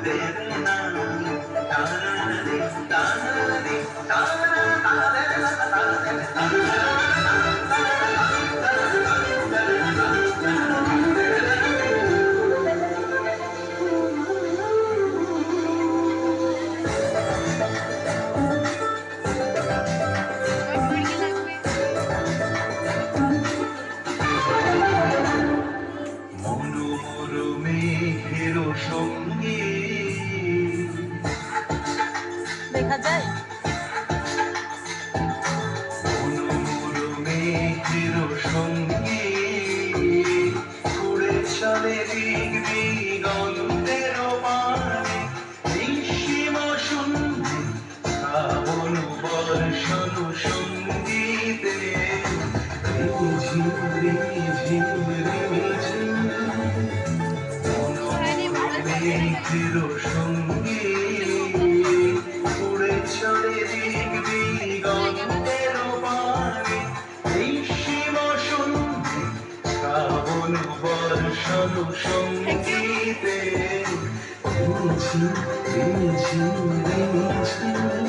দেবে না। তারারে তারারে তারা তারা মরু মরু মেঘের সঙ্গে দেখা যায়। মরু মরু মেঘের সঙ্গে উড়ে চলে দিক দিগন্তের পানে নিঃসীম শূন্যে শ্রাবণ বর্ষণ সঙ্গীতে রিমঝিম রিমঝিম রিমঝিম মেঘের সঙ্গে উড়ে চলে দিক দিগন্তের পানে নিঃসীম শূন্যে শ্রাবণ বর্ষণ সঙ্গীতে রিমঝিম রিমঝিম রিমঝিম